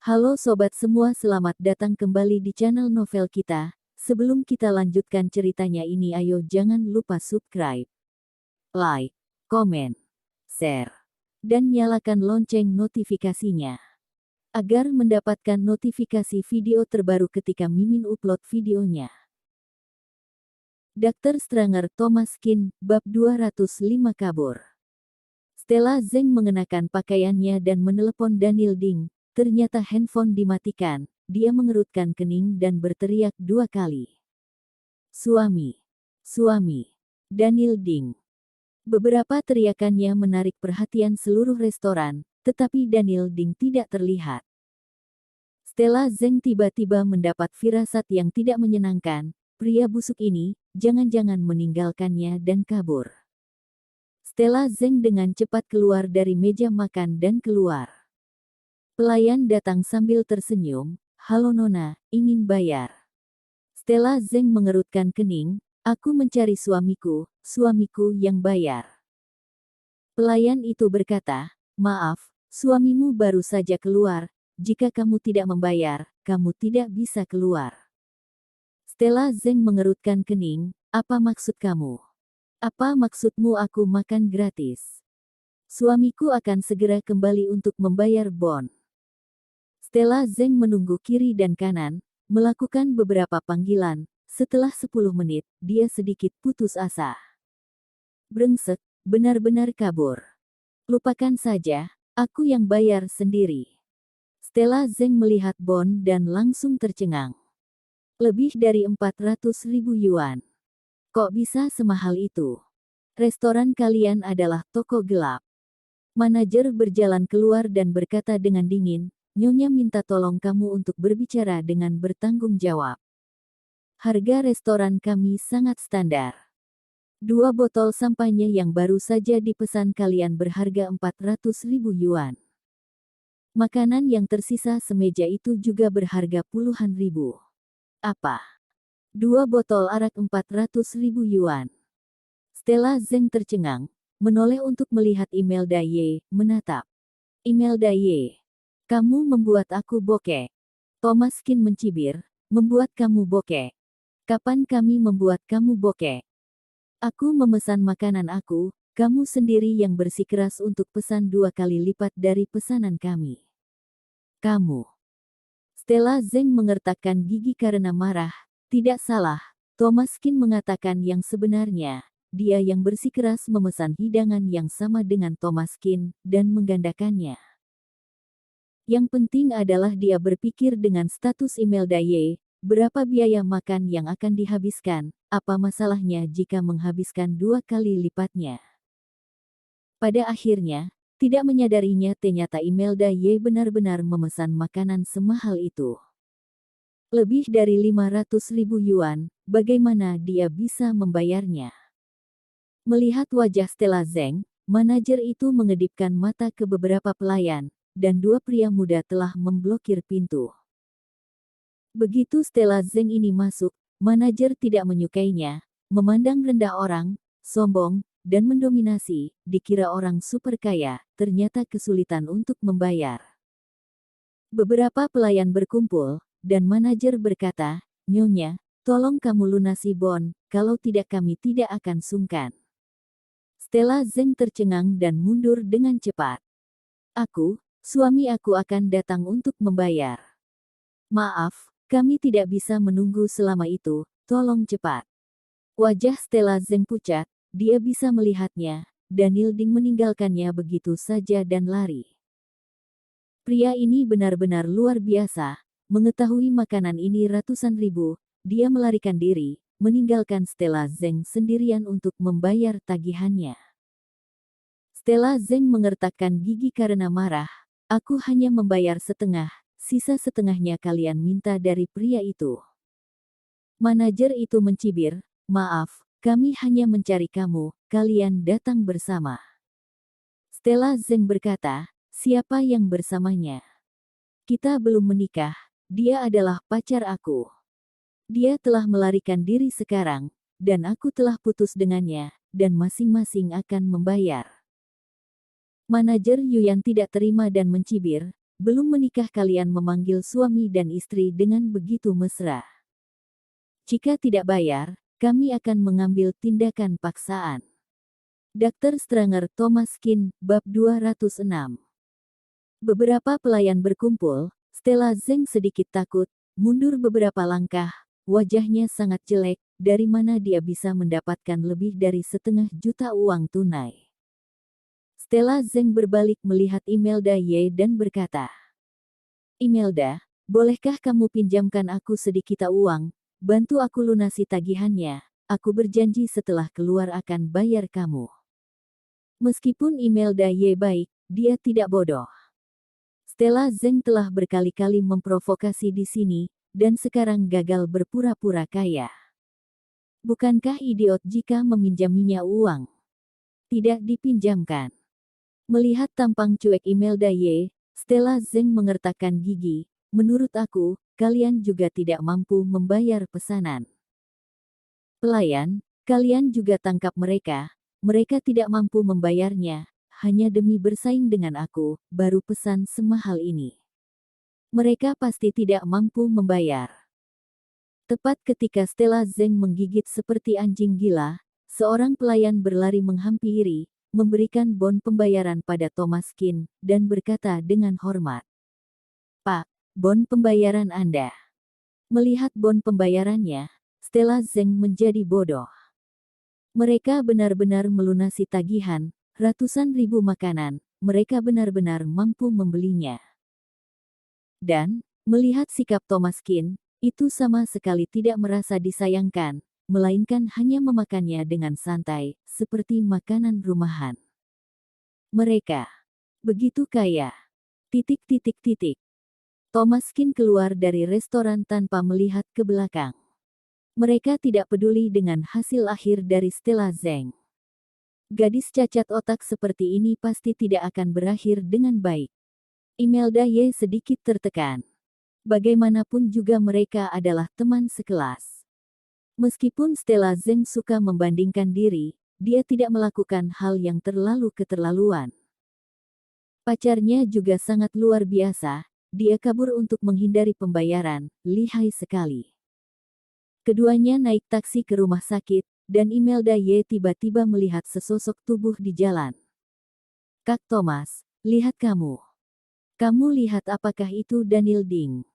Halo sobat semua, selamat datang kembali di channel novel kita. Sebelum kita lanjutkan ceritanya ini, ayo jangan lupa subscribe, like, komen, share, dan nyalakan lonceng notifikasinya agar mendapatkan notifikasi video terbaru ketika Mimin upload videonya. Dr. Stranger Thomas Kin, bab 205 kabur. Stella Zeng mengenakan pakaiannya dan menelepon Daniel Ding. Ternyata handphone dimatikan. Dia mengerutkan kening dan berteriak 2 kali. Suami. Suami. Daniel Ding. Beberapa teriakannya menarik perhatian seluruh restoran, tetapi Daniel Ding tidak terlihat. Stella Zeng tiba-tiba mendapat firasat yang tidak menyenangkan. Pria busuk ini, jangan-jangan meninggalkannya dan kabur. Stella Zeng dengan cepat keluar dari meja makan dan keluar. Pelayan datang sambil tersenyum, "Halo Nona, ingin bayar?" Stella Zeng mengerutkan kening, "Aku mencari suamiku, suamiku yang bayar." Pelayan itu berkata, "Maaf, suamimu baru saja keluar, jika kamu tidak membayar, kamu tidak bisa keluar." Stella Zeng mengerutkan kening, "Apa maksud kamu? Apa maksudmu aku makan gratis? Suamiku akan segera kembali untuk membayar bon." Stella Zeng menunggu kiri dan kanan, melakukan beberapa panggilan. Setelah 10 menit, dia sedikit putus asa. Brengsek, benar-benar kabur. "Lupakan saja, aku yang bayar sendiri." Stella Zeng melihat bon dan langsung tercengang. Lebih dari 400.000 yuan. Kok bisa semahal itu? Restoran kalian adalah toko gelap. Manajer berjalan keluar dan berkata dengan dingin, "Nyonya minta tolong kamu untuk berbicara dengan bertanggung jawab. Harga restoran kami sangat standar. 2 botol sampanye yang baru saja dipesan kalian berharga 400.000 yuan. Makanan yang tersisa semeja itu juga berharga puluhan ribu. Apa? 2 botol arak 400.000 yuan." Stella Zeng tercengang, menoleh untuk melihat Imelda Ye, menatap. "Imelda Ye. Kamu membuat aku bokeh." Thomas Kin mencibir, "Membuat kamu bokeh? Kapan kami membuat kamu bokeh? Aku memesan makanan aku, kamu sendiri yang bersikeras untuk pesan 2 kali lipat dari pesanan kami. Kamu." Stella Zeng mengertakkan gigi karena marah. Tidak salah, Thomas Kin mengatakan yang sebenarnya. Dia yang bersikeras memesan hidangan yang sama dengan Thomas Kin, dan menggandakannya. Yang penting adalah dia berpikir dengan status Imelda Ye, berapa biaya makan yang akan dihabiskan, apa masalahnya jika menghabiskan 2 kali lipatnya. Pada akhirnya, tidak menyadarinya ternyata Imelda Ye benar-benar memesan makanan semahal itu. Lebih dari 500.000 yuan, bagaimana dia bisa membayarnya? Melihat wajah Stella Zeng, manajer itu mengedipkan mata ke beberapa pelayan, dan 2 pria muda telah memblokir pintu. Begitu Stella Zeng ini masuk, manajer tidak menyukainya, memandang rendah orang, sombong, dan mendominasi, dikira orang super kaya, ternyata kesulitan untuk membayar. Beberapa pelayan berkumpul, dan manajer berkata, "Nyonya, tolong kamu lunasi bon, kalau tidak kami tidak akan sungkan." Stella Zeng tercengang dan mundur dengan cepat. Suami aku akan datang untuk membayar. Maaf, kami tidak bisa menunggu selama itu, tolong cepat." Wajah Stella Zeng pucat, dia bisa melihatnya. Daniel Ding meninggalkannya begitu saja dan lari. Pria ini benar-benar luar biasa. Mengetahui makanan ini ratusan ribu, dia melarikan diri, meninggalkan Stella Zeng sendirian untuk membayar tagihannya. Stella Zeng mengertakkan gigi karena marah. "Aku hanya membayar setengah, sisa setengahnya kalian minta dari pria itu." Manajer itu mencibir, "Maaf, kami hanya mencari kamu, kalian datang bersama." Stella Zeng berkata, "Siapa yang bersamanya? Kita belum menikah, dia adalah pacar aku. Dia telah melarikan diri sekarang, dan aku telah putus dengannya, dan masing-masing akan membayar." Manajer Yuyan tidak terima dan mencibir, belum menikah kalian memanggil suami dan istri dengan begitu mesra. Jika tidak bayar, kami akan mengambil tindakan paksaan. Dr. Stranger Thomas Kin, bab 206. Beberapa pelayan berkumpul, Stella Zeng sedikit takut, mundur beberapa langkah, wajahnya sangat jelek, dari mana dia bisa mendapatkan lebih dari 1,5 juta uang tunai. Stella Zeng berbalik melihat Imelda Ye dan berkata, Imelda, bolehkah kamu pinjamkan aku sedikit uang, bantu aku lunasi tagihannya, aku berjanji setelah keluar akan bayar kamu. Meskipun Imelda Ye baik, dia tidak bodoh. Stella Zeng telah berkali-kali memprovokasi di sini, dan sekarang gagal berpura-pura kaya. Bukankah idiot jika meminjaminya uang? Tidak dipinjamkan. Melihat tampang cuek Imelda Ye, Stella Zeng mengertakkan gigi, menurut aku, kalian juga tidak mampu membayar pesanan. Pelayan, kalian juga tangkap mereka, mereka tidak mampu membayarnya, hanya demi bersaing dengan aku, baru pesan semahal ini. Mereka pasti tidak mampu membayar. Tepat ketika Stella Zeng menggigit seperti anjing gila, seorang pelayan berlari menghampiri, memberikan bon pembayaran pada Thomas Kin, dan berkata dengan hormat. Pak, bon pembayaran Anda. Melihat bon pembayarannya, Stella Zeng menjadi bodoh. Mereka benar-benar melunasi tagihan, ratusan ribu makanan, mereka benar-benar mampu membelinya. Dan, melihat sikap Thomas Kin, itu sama sekali tidak merasa disayangkan, melainkan hanya memakannya dengan santai, seperti makanan rumahan. Mereka begitu kaya. Thomas Kin keluar dari restoran tanpa melihat ke belakang. Mereka tidak peduli dengan hasil akhir dari Stella Zeng. Gadis cacat otak seperti ini pasti tidak akan berakhir dengan baik. Imelda Ye sedikit tertekan. Bagaimanapun juga mereka adalah teman sekelas. Meskipun Stella Zeng suka membandingkan diri, dia tidak melakukan hal yang terlalu keterlaluan. Pacarnya juga sangat luar biasa, dia kabur untuk menghindari pembayaran, lihai sekali. Keduanya naik taksi ke rumah sakit, dan Imelda Ye tiba-tiba melihat sesosok tubuh di jalan. Kak Thomas, lihat kamu. Kamu lihat apakah itu Daniel Ding?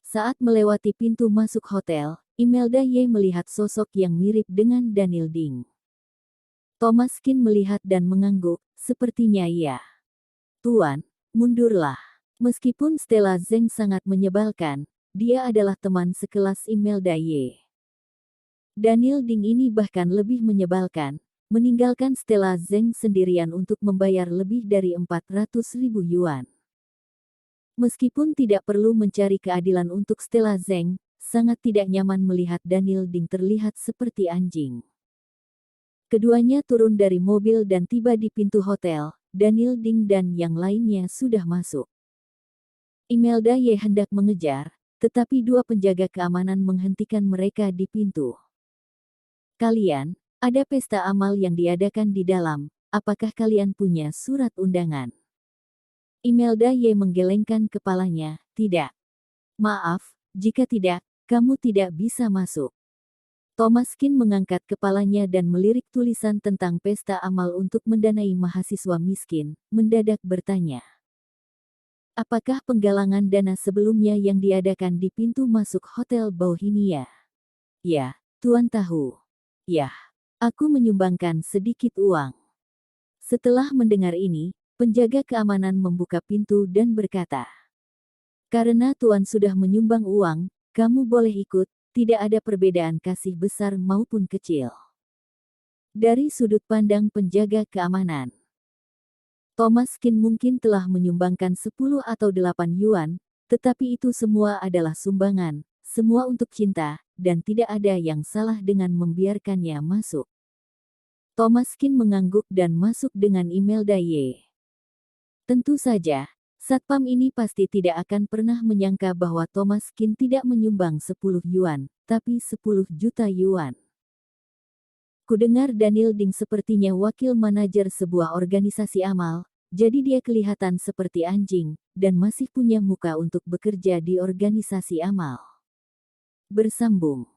Saat melewati pintu masuk hotel, Imelda Ye melihat sosok yang mirip dengan Daniel Ding. Thomas Kin melihat dan mengangguk, sepertinya iya. Tuan, mundurlah. Meskipun Stella Zeng sangat menyebalkan, dia adalah teman sekelas Imelda Ye. Daniel Ding ini bahkan lebih menyebalkan, meninggalkan Stella Zeng sendirian untuk membayar lebih dari 400.000 yuan. Meskipun tidak perlu mencari keadilan untuk Stella Zeng, sangat tidak nyaman melihat Daniel Ding terlihat seperti anjing. Keduanya turun dari mobil dan tiba di pintu hotel, Daniel Ding dan yang lainnya sudah masuk. Imelda Ye hendak mengejar, tetapi dua penjaga keamanan menghentikan mereka di pintu. Kalian, ada pesta amal yang diadakan di dalam, apakah kalian punya surat undangan? Imelda Ye menggelengkan kepalanya, tidak. Maaf, jika tidak, kamu tidak bisa masuk. Thomas Kin mengangkat kepalanya dan melirik tulisan tentang pesta amal untuk mendanai mahasiswa miskin, mendadak bertanya. Apakah penggalangan dana sebelumnya yang diadakan di pintu masuk Hotel Bauhinia? Ya, Tuan tahu. Ya, aku menyumbangkan sedikit uang. Setelah mendengar ini, penjaga keamanan membuka pintu dan berkata, karena Tuan sudah menyumbang uang, kamu boleh ikut, tidak ada perbedaan kasih besar maupun kecil. Dari sudut pandang penjaga keamanan, Thomas Kin mungkin telah menyumbangkan 10 atau 8 yuan, tetapi itu semua adalah sumbangan, semua untuk cinta, dan tidak ada yang salah dengan membiarkannya masuk. Thomas Kin mengangguk dan masuk dengan Imelda Ye. Tentu saja, satpam ini pasti tidak akan pernah menyangka bahwa Thomas Kin tidak menyumbang 10 yuan, tapi 10 juta yuan. Kudengar Daniel Ding sepertinya wakil manajer sebuah organisasi amal, Jadi dia kelihatan seperti anjing, dan masih punya muka untuk bekerja di organisasi amal. Bersambung.